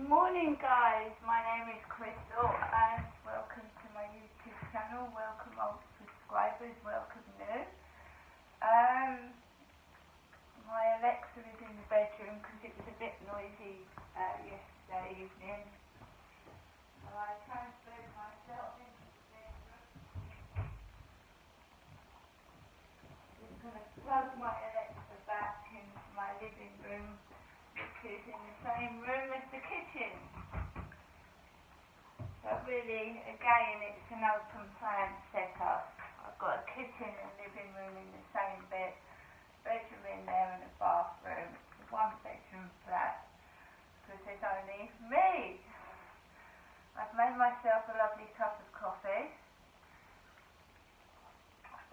Morning guys, my name is Crystal and welcome to my YouTube channel. Welcome old subscribers, welcome new. My Alexa is in the bedroom because it was a bit noisy yesterday evening. So I transferred myself into the bedroom. Just going to plug my Alexa back into my living room, which is in the same room as the kitchen. So really, again, it's an open plan setup. I've got a kitchen and living room in the same bedroom in there and a bathroom. It's a one bedroom flat because there's only me. I've made myself a lovely cup of coffee.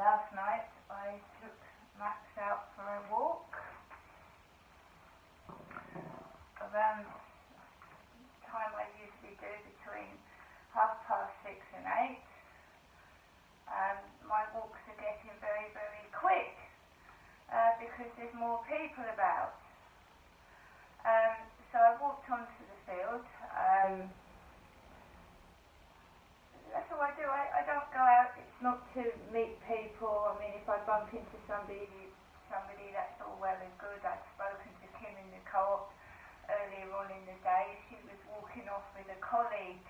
Last night I took Max out for a walk around the time I usually do, between 6:30 and 8. My walks are getting very, very quick because there's more people about. So I walked onto the field. That's all I do. I don't go out. It's not to meet people. I mean, if I bump into somebody that's all well and good. I've spoken to Kim in the co-op earlier on in the day. She was walking off with a colleague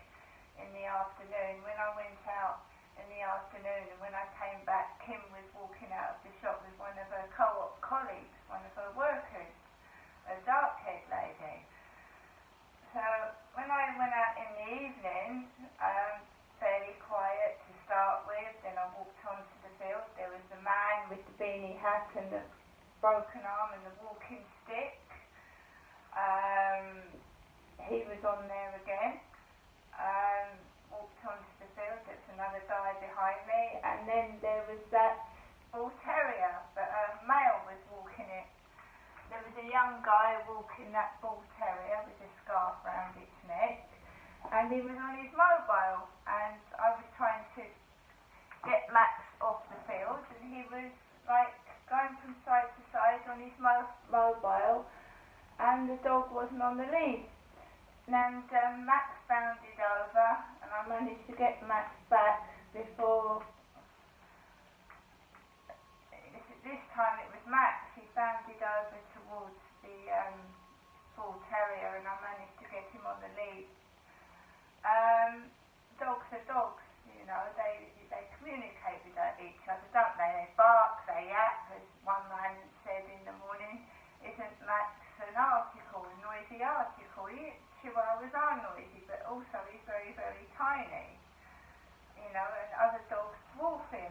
in the afternoon. When I went out in the afternoon and when I came back, Kim was walking out of the shop with one of her co-op colleagues, one of her workers, a dark-haired lady. So when I went out in the evening, fairly quiet to start with, then I walked onto the field. There was the man with the beanie hat and the broken arm and the walking stick. He was on there again. Walked onto the field. There's another guy behind me, and then there was that bull terrier, but a male was walking it. There was a young guy walking that bull terrier with a scarf round its neck, and he was on his mobile, and I was trying to get Max off the field, and he was like going from side to side on his mobile, and the dog wasn't on the lead. And Max bounded over, and I managed to get Max back before. This time it was Max. He bounded over towards the bull terrier, and I managed to get him on the lead. Dogs are dogs, you know. They communicate with each other, don't they? They bark, they yap, as one man said in the morning. Isn't Max an article, a noisy article? Chihuahuas are noisy, but also he's very, very tiny, you know, and other dogs dwarf him.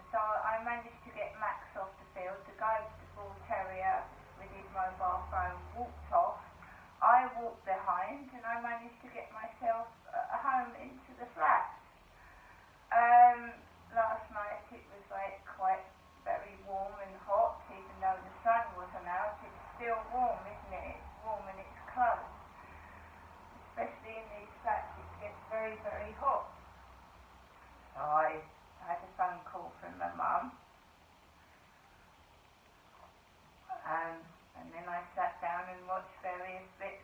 So I managed to get Max off the field. The guy with the bull terrier with his mobile phone walked off. I walked behind, and I managed to get myself home into the flat. Last night it was like quite very warm and hot, even though the sun wasn't out. It's still warm, isn't it? It's warm and it's close. Especially in these flats, it gets very, very hot. So I had a phone call from my mum. And then I sat down and watched various bits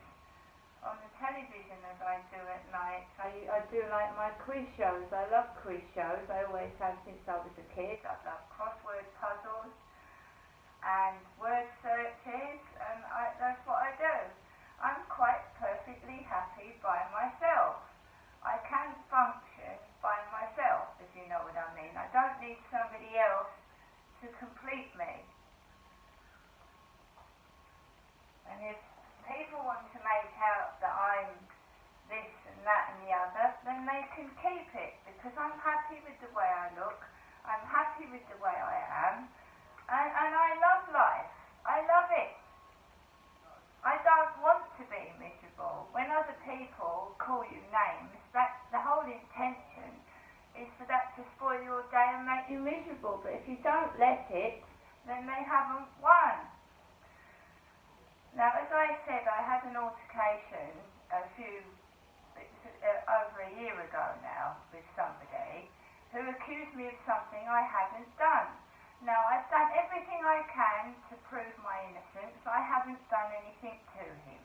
on the television as I do at night. I do like my quiz shows. I love quiz shows. I always have since I was a kid. I love crossword puzzles and word searches, and that's what I do. I'm quite perfectly happy by myself. I can function by myself, if you know what I mean. I don't need somebody else to complete me. And if people want to make out that I'm this and that and the other, then they can keep it, because I'm happy with the way I look, I'm happy with the way I am, and I love life. I love it. I don't want to be miserable. When other people call you names, that's the whole intention, is for that to spoil your day and make you miserable. But if you don't let it, then they haven't won. Now, as I said, I had an altercation over a year ago now with somebody who accused me of something I hadn't done. Now, I've done everything I can to prove my innocence. I haven't done anything to him.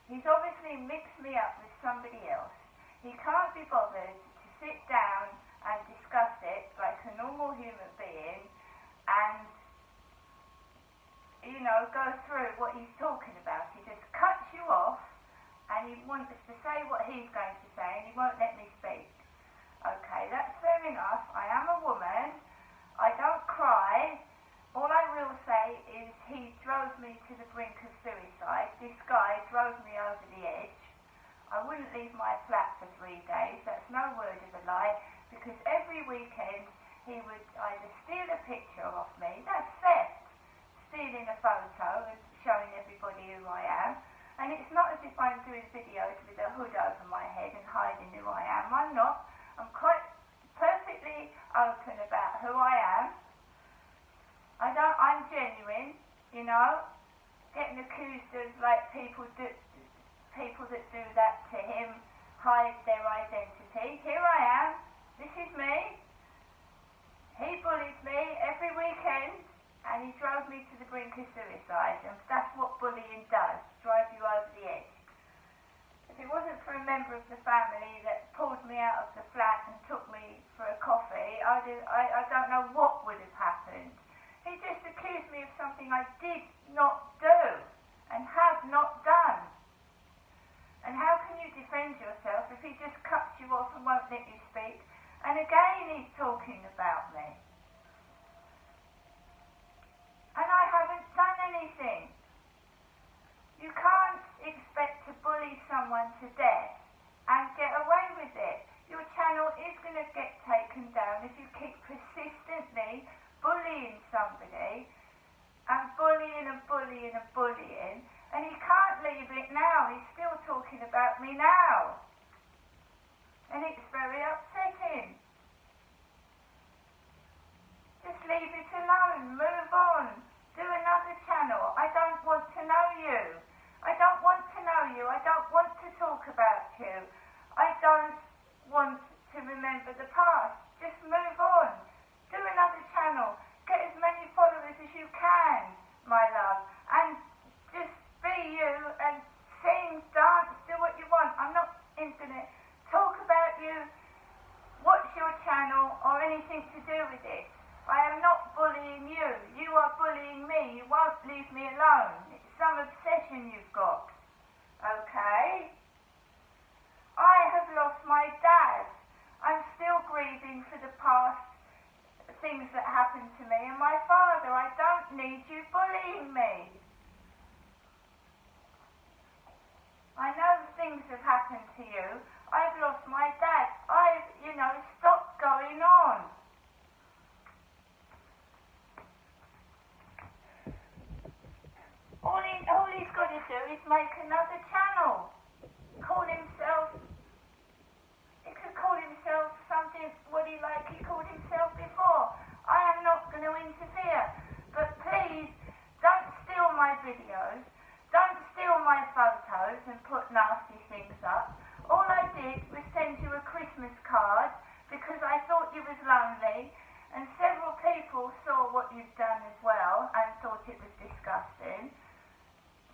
He's obviously mixed me up with somebody else. He can't be bothered to sit down and discuss it like a normal human being and, you know, go through what he's talking about. He just cuts you off and he wants to say what he's going to say and he won't let me speak. Okay, that's fair enough. I am a woman. I don't cry. All I will say is he drove me to the brink of suicide. This guy drove me over the edge. I wouldn't leave my flat for 3 days. That's no word of a lie, because every weekend he would either steal a picture of me, that's theft, stealing a photo and showing everybody who I am. And it's not as if I'm doing videos with a hood over my head and hiding who I am. I'm not. I'm quite perfectly open about who I am. I'm genuine, you know, getting accused of, like, people that do that to him hide their identity. Here I am, this is me. He bullied me every weekend and he drove me to the brink of suicide, and that's what bullying does, drive you over the edge. If it wasn't for a member of the family that pulled me out of the flat and took me for a coffee, I don't know what would have happened. He just accused me of something I did not do and have not done. And how can you defend yourself if he just cuts you off and won't let you speak? And again he's talking about me. And I haven't done anything. You can't expect to bully someone to death and get away with it. Your channel is going to get taken down if you keep persistently bullying somebody and bullying and bullying and bullying, and he can't leave it now. He's still talking about me now, and it's very upsetting. Just leave it alone, move on, do another channel. I don't want to know you. I don't want to know you. I don't want to talk about you. I don't want to remember the past. Just move on. Do another channel. Get as many followers as you can, my love. And just be you and sing, dance, do what you want. I'm not into it. Talk about you, watch your channel, or anything to do with it. I am not bullying you. You are bullying me. You won't leave me alone. It's some obsession you've got. Okay? I have lost my dad. I'm still grieving for the past things that happened to me, and my father. I don't need you bullying me. I know things have happened to you. I've lost my dad. Stop going on. All he's got to do is make another channel. He could call himself something, what he called himself before. I am not going to interfere. But please, don't steal my videos. Don't steal my photos and put nasty things up. All I did was send you a Christmas card because I thought you was lonely, and several people saw what you've done as well and thought it was disgusting,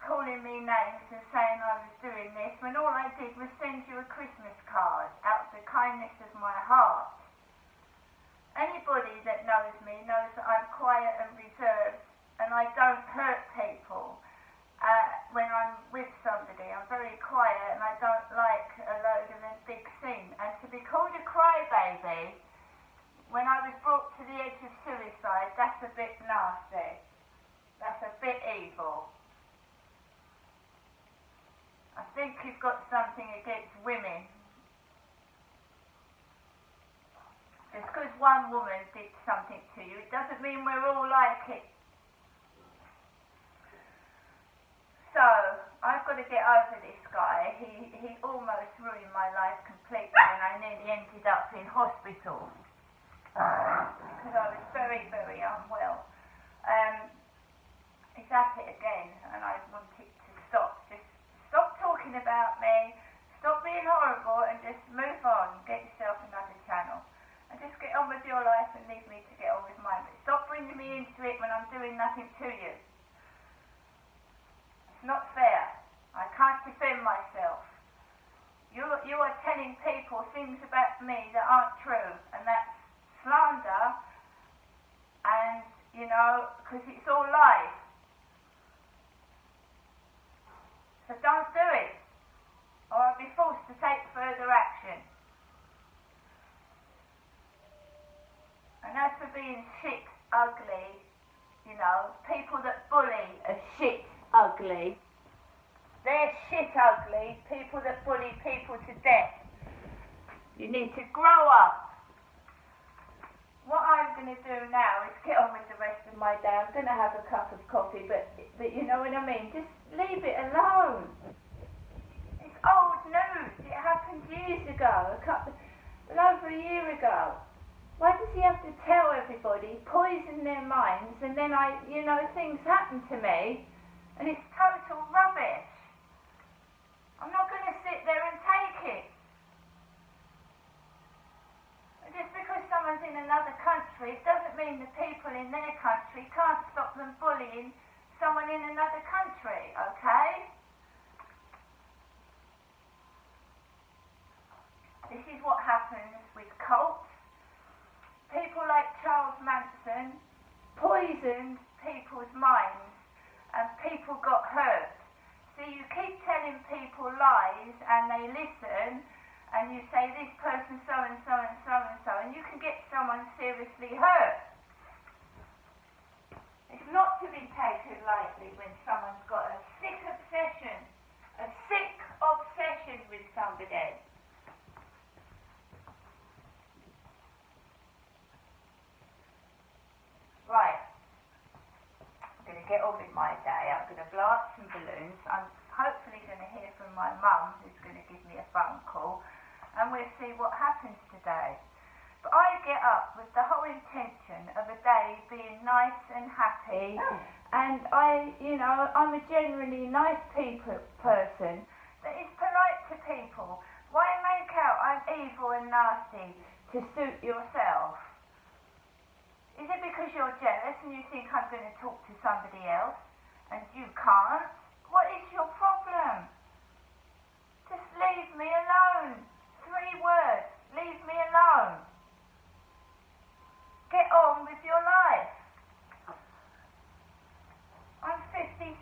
calling me names and saying I was doing this, when all I did was send you a Christmas card out of the kindness of my heart. Anybody that knows me knows that I'm quiet and reserved and I don't hurt people. When I'm with somebody, I'm very quiet and I don't like a load of a big scene. And to be called a crybaby when I was brought to the edge of suicide, that's a bit nasty. That's a bit evil. I think you've got something against women. Just because one woman did something to you, it doesn't mean we're all like it. So, I've got to get over this guy. He almost ruined my life completely and I nearly ended up in hospital because I was very, very unwell. He's at it again and I want it to stop. Just stop talking about me, stop being horrible and just move on. Get yourself another channel. And just get on with your life and leave me to get on with mine. But stop bringing me into it when I'm doing nothing to you. Not fair. I can't defend myself. telling people things about me that aren't true, and that's slander, and, you know, because it's all lies. So don't do it, or I'll be forced to take further action. And as for being shit ugly, you know, people that bully are shit ugly. They're shit ugly, people that bully people to death. You need to grow up. What I'm going to do now is get on with the rest of my day. I'm going to have a cup of coffee, but you know what I mean? Just leave it alone. It's old news. It happened years ago, over a year ago. Why does he have to tell everybody, poison their minds, and then things happen to me, and it's total rubbish. I'm not going to sit there and take it. Just because someone's in another country, it doesn't mean the people in their country can't stop them bullying someone in another country, okay? This is what happens with cults. People like Charles Manson poisoned people's minds, and people got hurt. So you keep telling people lies, and they listen, and you say this person so and so and so and so, and you can get someone seriously hurt. It's not to be taken lightly when someone's got a sick obsession with somebody. Right, I'm going to get on with my day. I'm going to blow up some balloons. I'm hopefully going to hear from my mum, who's going to give me a phone call, and we'll see what happens today. But I get up with the whole intention of a day being nice and happy, and I'm a generally nice person that is polite to people. Why make out I'm evil and nasty to suit yourself? Is it because you're jealous and you think I'm going to talk to somebody else and you can't? What is your problem? Just leave me alone. 3 words. Leave me alone. Get on with your life. I'm 53.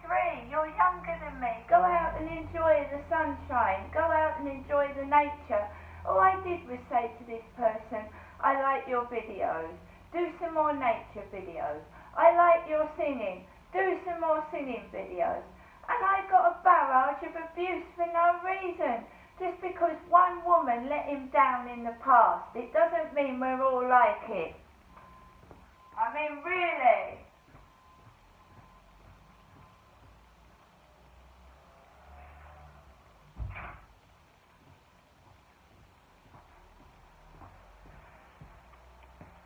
You're younger than me. Go out and enjoy the sunshine. Go out and enjoy the nature. All I did was say to this person, I like your videos. Do some more nature videos. I like your singing. Do some more singing videos. And I got a barrage of abuse for no reason. Just because one woman let him down in the past. It doesn't mean we're all like it. I mean, really.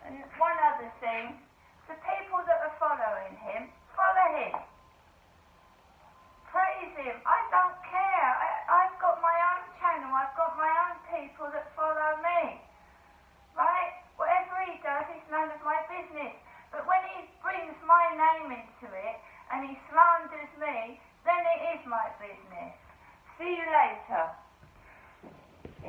And one other thing.